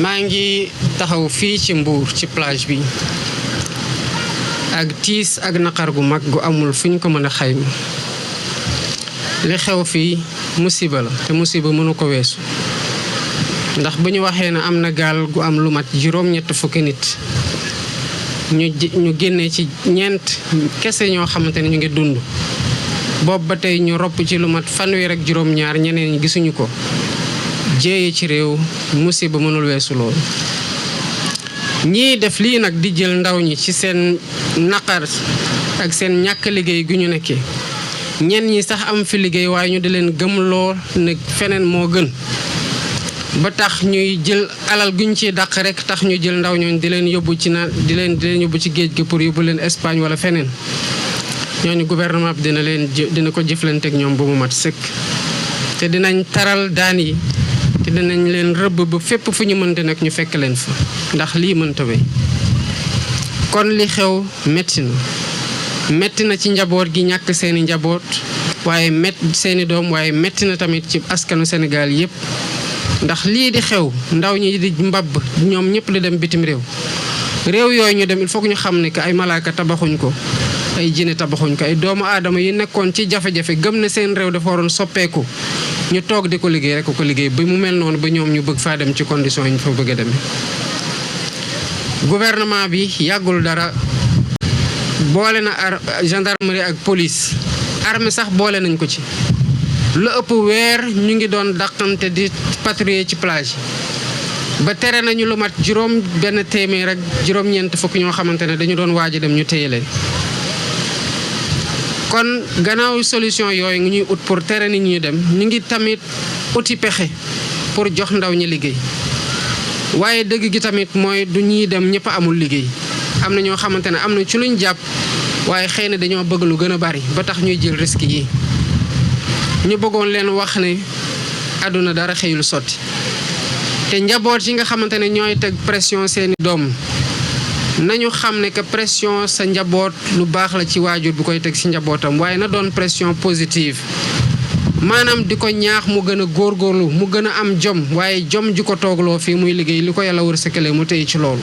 maa ngi taxaw fii ci Mbour ci plage bi ak tiis ak naqar gu mag gu amul fu ñu ko mën a xayma li xew fii musiba la te musiba mënu ko weesu ndax bu ñu waxee ne am na gaal gu am lu mat juróom-ñett fukki nit ñu génnee ci ñeent kese ñoo xamante ne ñu ngi dund boobu ba tey ñu ropp ci lu mat fanweer ak juróom-ñaar ñeneen ñi gisuñu ko jéeye ci réew musiba mënul weesu loolu ñii def lii nag di jël ndaw ñi ci seen naqar ak seen ñàkk liggéey gu ñu nekkee ñenn ñi sax am fi liggéey waaye ñu di leen gëmloo ne feneen moo gën ba tax ñuy jël alal guñ ci dàq rek tax ñu jël ndaw ñooñu di leen yóbbu ci di leen yóbbu ci géej gi pour yóbbu leen Espagne wala feneen ñooñu gouvernement bi dina ko jëflanteeg ñoom ba mu mat sëkk te dinañ taral daan yi te dinañ leen rëbb ba fépp fu ñu mënte nag ñu fekk leen fa ndax lii mënta wéy kon li xew metti na ci njaboot gi ñàkk seeni njaboot waaye seeni doom waaye metti na tamit ci askanu Sénégal yépp ndax lii di xew ndaw ñi di mbabb ñoom ñëpp di dem bitim réew yooyu ñu dem il faut que ñu xam ne que ay malaaka tabaxuñ ko ay jinne tabaxuñ ko ay doomu aadama yi nekkoon ci jafe-jafe gëm na seen réew dafa waroon soppeeku ñu toog di ko liggéey rek ko liggéey ba mu mel noonu ba ñoom ñu bëgg faa dem ci condition yi ñu fa bëgg a demee. gouvernement bi yàggul dara boole na gendarmerie ak police armée sax boole nañ ko ci lu ëpp weer ñu ngi doon dàqante di patrouiller ci plage ba tere nañu lu mat benn téeméer ak juróom-ñeent fukk ñoo xamante ne dañu doon waaj a dem ñu téye leen kon gannaaw solution yooyu ngi ñuy ut pour tere nit ñi dem ñu ngi tamit uti pexe pour jox ndaw ñi liggéey waaye dëgg gi tamit mooy du ñuy dem ñëpp amul liggéey am na ñoo xamante ne am na ci luñ jàpp waaye xëy na dañoo bëgg lu gën a bari ba tax ñuy jël risque yi ñu bëggoon leen wax ne àdduna dara xëyul sotti te njaboot yi nga xamante ne ñooy teg pression seeni doom nañu xam ne que pression sa njaboot lu baax la ci waajur bu koy teg ci njabootam waaye na doon pression positive maanaam di ko ñaax mu gën a góorgóorlu mu gën a am jom waaye jom ji ko toogloo fii muy liggéey li ko yàlla wërsëgale mu tey ci loolu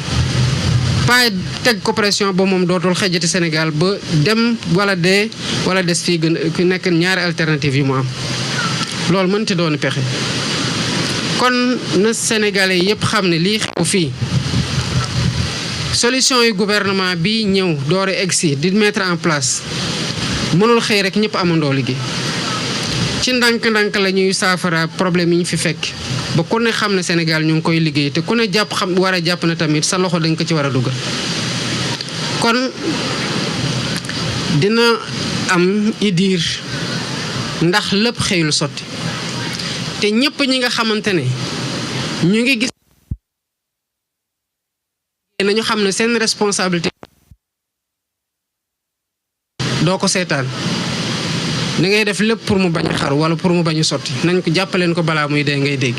pas teg ko pression ba moom dootul xejjati Sénégal ba dem wala dee wala des fii gën nekk ñaari alternative yi mu am loolu mënti doon pexe kon na Sénégalais yépp xam ne lii xew fii solution yu gouvernement bi ñëw doore egsi di mettre en place mënul xëy rek ñëpp amandoo liggéey ci ndànk-ndànk la ñuy saafara problème yi ñu fi fekk ba ku ne xam ne Sénégal ñu ngi koy liggéey te ku ne war a jàpp na tamit sa loxo dañ ko ci war a dugal kon dina am idiir ndax lépp xëyul sotti te ñëpp ñi nga xamante ne ñu ngi gis nañu xam ne seen responsabilité doo ko seetaan da ngay def lépp pour mu bañ a xaru wala pour mu bañ a sotti nañ ko jàppaleen ko balaa muy dee ngay dégg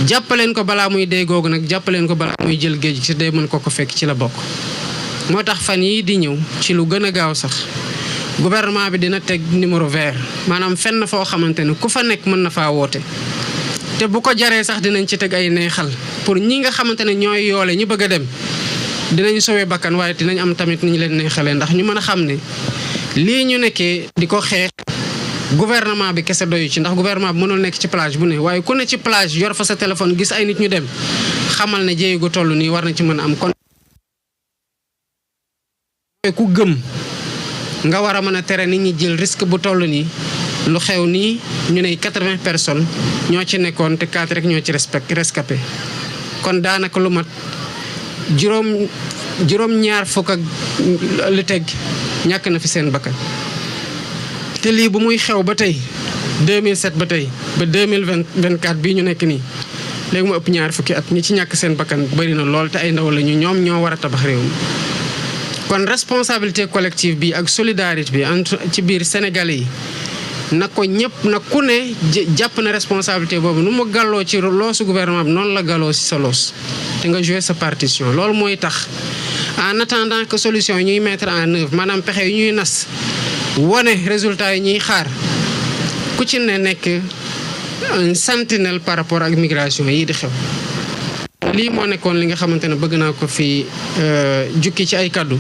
jàppaleen ko balaa muy dee googu nag jàppaleen ko balaa muy jël géej ci dee mën ko fekk ci la bokk moo tax fan yii di ñëw ci lu gën a gaaw sax gouvernement bi dina teg numéro vert maanaam fenn foo xamante ne ku fa nekk mën na faa woote te bu ko jaree sax dinañ ci teg ay neexal pour ñi nga xamante ne ñooy yoole ñi bëgg a dem dinañ sowee bakkan waaye dinañ am tamit ni ñu leen neexalee ndax ñu mën a xam ne lii ñu nekkee di ko xeex gouvernement bi kese doyu ci ndax gouvernement bi mënul nekk ci plage bu ne waaye ku ne ci plage yor fa sa téléphone gis ay nit ñu dem xamal ne jéego toll nii war na ci mën a am kon ku gëm nga war a mën a tere nit ñi jël risque bu toll nii lu xew nii ñu ne 80 personnes ñoo ci nekkoon te 4 rek ñoo ci rescapé kon daanaka lu mat juróom-ñaar fukk ak lu teg ñàkk na fi seen bakkan te lii bu muy xew ba tey 2007 ba tey ba 2024 bii ñu nekk nii léegi mu ëpp ñaar fukki at ñi ci ñàkk seen bakkan bari na lool te ay ndaw la ñu ñoom ñoo war a tabax réew mi kon responsabilité collective bi ak solidarité bi entre ci biir Sénégalais yi na ko ñëpp na ku ne jàpp na responsabilité boobu nu mu gàlloo ci loosu gouvernement bi noonu la gàlloo ci sa loos te nga jouer sa partition loolu mooy tax en attendant que solution yi ñuy mettre en œuvre maanaam pexe yi ñuy nas wone résultat yi ñuy xaar ku ci ne nekk un sentinelle par rapport ak migration yi di xew lii moo nekkoon li nga xamante ne bëgg naa ko fi jukki ci ay kaddu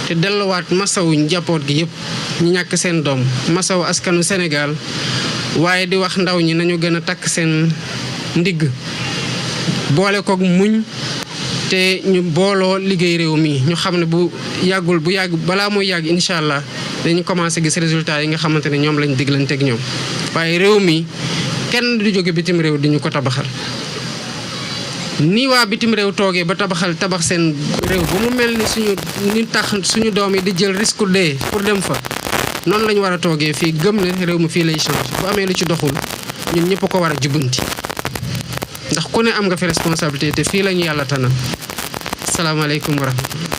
te delluwaat masawu njaboot gi yëpp ñu ñàkk seen doom masawu askanu Sénégal waaye di wax ndaw ñi nañu gën a takk seen ndigg boole koog muñ te ñu booloo liggéey réew mi ñu xam ne bu yàgg balaa muy yàgg incha allah dañu commencé gis résultat yi nga xamante ne ñoom lañ diglanteeg ñoom waaye réew mi kenn du jóge bitim réew di ñu ko tabaxal. ni waa bitim réew toogee ba tabax seen réew ba mu mel ni tax suñu doom yi di jël risque dee pour dem fa noonu la ñu war a toogee fii gëm ne réew mi fii lay change bu amee lu ci doxul ñun ñëpp ko war a jubbanti ndax ku ne am nga fi responsabilité te fii la ñu yàlla tànnal salaamaaleykum wa rahmatulah.